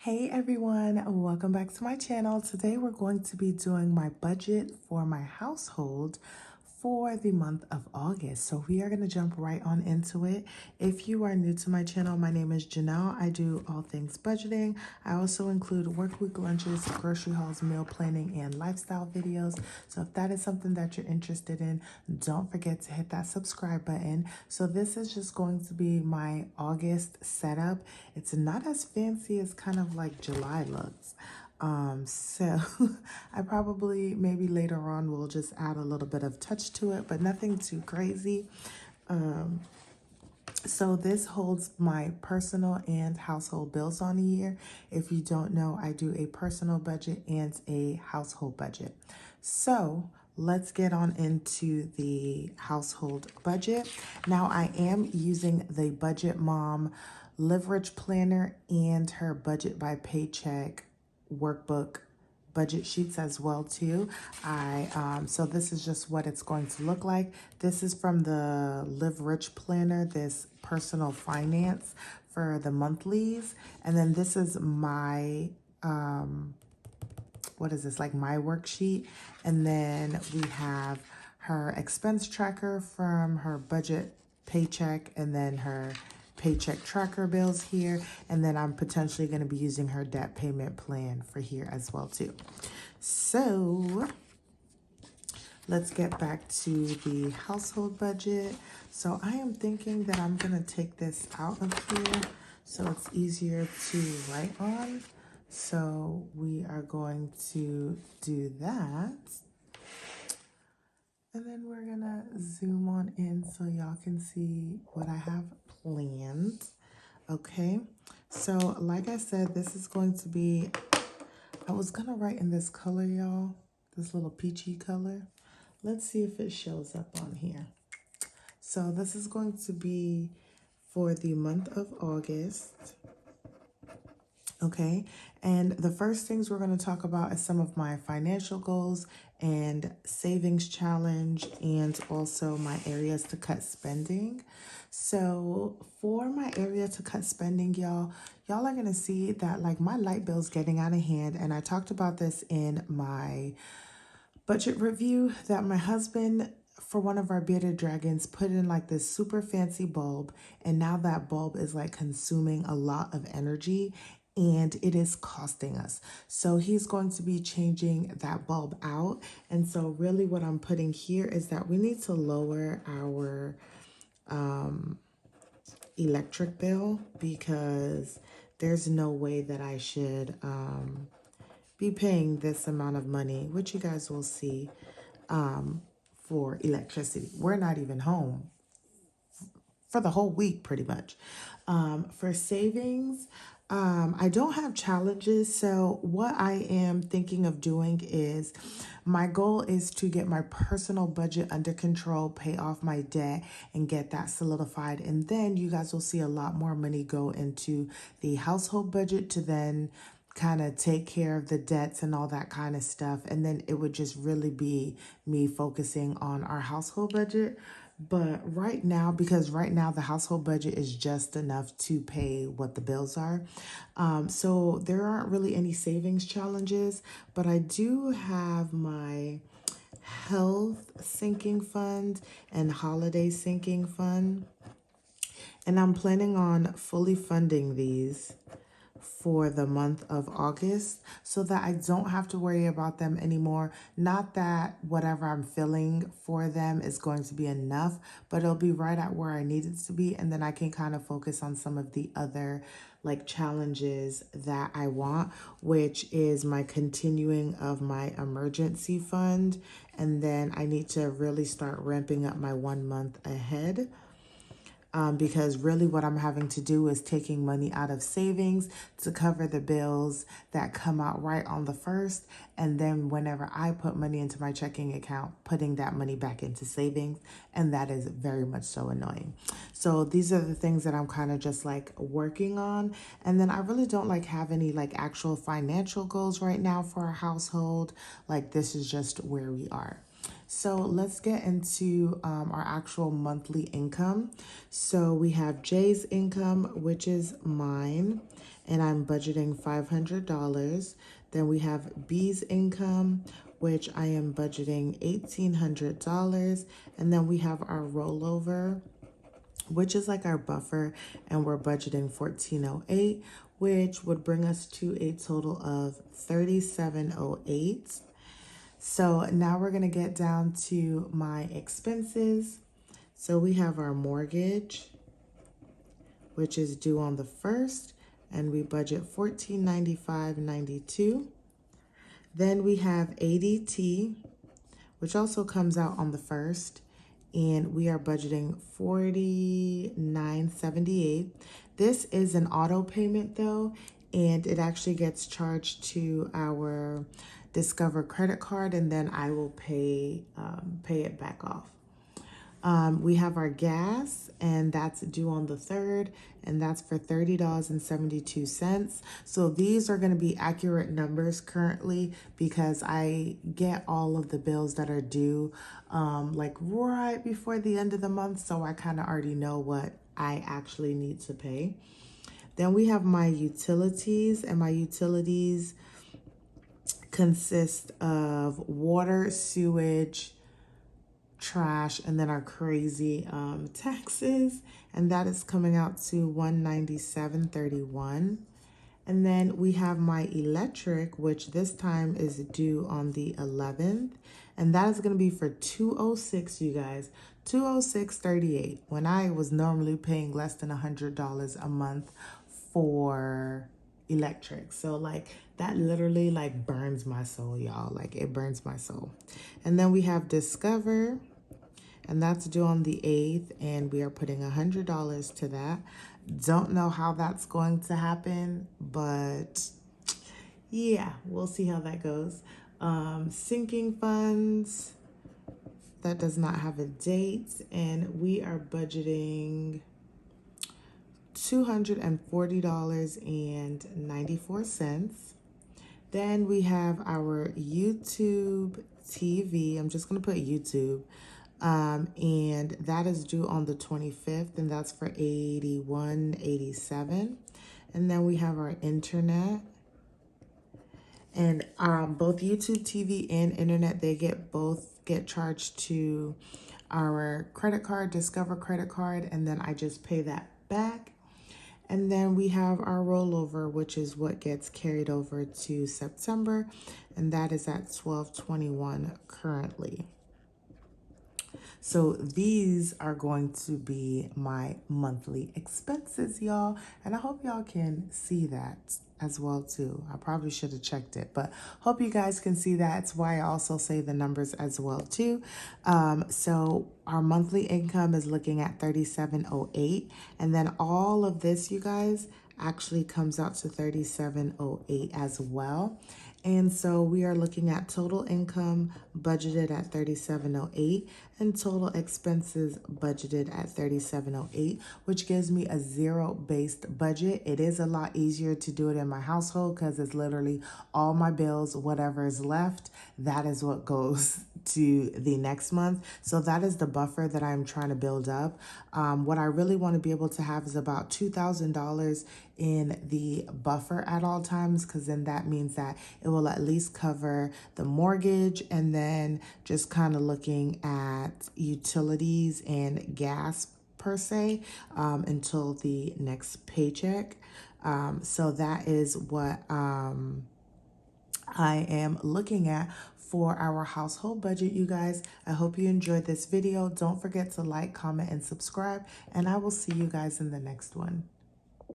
Hey everyone, welcome back to my channel. Today we're going to be doing my budget for my household for the month of August. So we are going to jump right on into it. If you are new to my channel, my name is Janelle. I do all things budgeting. I also include work week lunches, grocery hauls, meal planning, and lifestyle videos. So if that is something that you're interested in, don't forget to hit that subscribe button. So this is just going to be my August setup. It's not as fancy as kind of like July looks. So I probably maybe later on will just add a little bit of touch to it, but nothing too crazy. So this holds my personal and household bills on a year. If you don't know, I do a personal budget and a household budget. So let's get on into the household budget. Now I am using the Budget Mom Live Rich Planner and her Budget by Paycheck workbook budget sheets as well too. So this is just what it's going to look like. This is from the Live Rich Planner, this personal finance for the monthlies. And then this is my what is this, like my worksheet. And then we have her expense tracker from her budget paycheck, and then her paycheck tracker bills here. And then I'm potentially going to be using her debt payment plan for here as well too. So let's get back to the household budget. So I am thinking that I'm going to take this out of here so it's easier to write on. So we are going to do that. And then we're going to zoom on in so y'all can see what I have planned. Okay. So like I said, this is going to be, I was going to write in this color, y'all, this little peachy color. Let's see if it shows up on here. So this is going to be for the month of August. Okay, and the first things we're going to talk about is some of my financial goals and savings challenge, and also my areas to cut spending. So for my area to cut spending, y'all are going to see that like my light bill's getting out of hand. And I talked about this in my budget review that my husband, for one of our bearded dragons, put in like this super fancy bulb, and now that bulb is like consuming a lot of energy and it is costing us. So he's going to be changing that bulb out. And so really what I'm putting here is that we need to lower our electric bill, because there's no way that I should be paying this amount of money, which you guys will see, for electricity. We're not even home for the whole week, pretty much. For savings, I don't have challenges. So what I am thinking of doing is, my goal is to get my personal budget under control, pay off my debt, and get that solidified. And then you guys will see a lot more money go into the household budget to then kind of take care of the debts and all that kind of stuff. And then it would just really be me focusing on our household budget. But right now, because right now the household budget is just enough to pay what the bills are. So there aren't really any savings challenges, but I do have my health sinking fund and holiday sinking fund. And I'm planning on fully funding these for the month of August so that I don't have to worry about them anymore. Not that whatever I'm filling for them is going to be enough, but it'll be right at where I need it to be. And then I can kind of focus on some of the other like challenges that I want, which is my continuing of my emergency fund. And then I need to really start ramping up my 1 month ahead. Because really what I'm having to do is taking money out of savings to cover the bills that come out right on the 1st. And then whenever I put money into my checking account, putting that money back into savings. And that is very much so annoying. So these are the things that I'm kind of just like working on. And then I really don't like have any like actual financial goals right now for our household. Like this is just where we are. So let's get into our actual monthly income. So we have Jay's income, which is mine. and I'm budgeting $500. Then we have B's income, which I am budgeting $1,800. And then we have our rollover, which is like our buffer, and we're budgeting 1408, which would bring us to a total of 3708. So now we're going to get down to my expenses. So we have our mortgage, which is due on the 1st, and we budget $1495.92. Then we have ADT, which also comes out on the 1st, and we are budgeting $49.78. This is an auto payment though, and it actually gets charged to our Discover credit card, and then I will pay it back off. We have our gas, and that's due on the 3rd, and that's for $30.72. So these are going to be accurate numbers currently because I get all of the bills that are due like right before the end of the month. So I kind of already know what I actually need to pay. Then we have my utilities, and my utilities consist of water, sewage, trash, and then our crazy taxes, and that is coming out to $197.31. And then we have my electric, which this time is due on the 11th, and that is going to be for $206, you guys, $206.38, when I was normally paying less than $100 a month for electric. So like that literally like burns my soul, y'all. Like it burns my soul. And then we have Discover, and that's due on the 8th, and we are putting $100 to that. Don't know how that's going to happen, but yeah, we'll see how that goes. Sinking funds, that does not have a date, and we are budgeting $240.94. Then we have our YouTube TV. I'm just going to put YouTube. And that is due on the 25th, and that's for $81.87. And then we have our internet. And both YouTube TV and internet, they both get charged to our credit card, Discover credit card, and then I just pay that back. And then we have our rollover, which is what gets carried over to September, and that is at $12.21 currently. So these are going to be my monthly expenses, y'all. And I hope y'all can see that as well too. I probably should have checked it, but hope you guys can see that. It's why I also say the numbers as well too. So our monthly income is looking at $37.08, and then all of this, you guys, actually comes out to $37.08 as well. And so we are looking at total income budgeted at $37.08 and total expenses budgeted at $37.08, which gives me a zero-based budget. It is a lot easier to do it in my household because it's literally all my bills, whatever is left, that is what goes to the next month. So that is the buffer that I'm trying to build up. What I really want to be able to have is about $2,000 in the buffer at all times, because then that means that it will at least cover the mortgage, and then just kind of looking at utilities and gas per se until the next paycheck. So that is what I am looking at for our household budget, you guys. I hope you enjoyed this video. Don't forget to like, comment, and subscribe, and I will see you guys in the next one.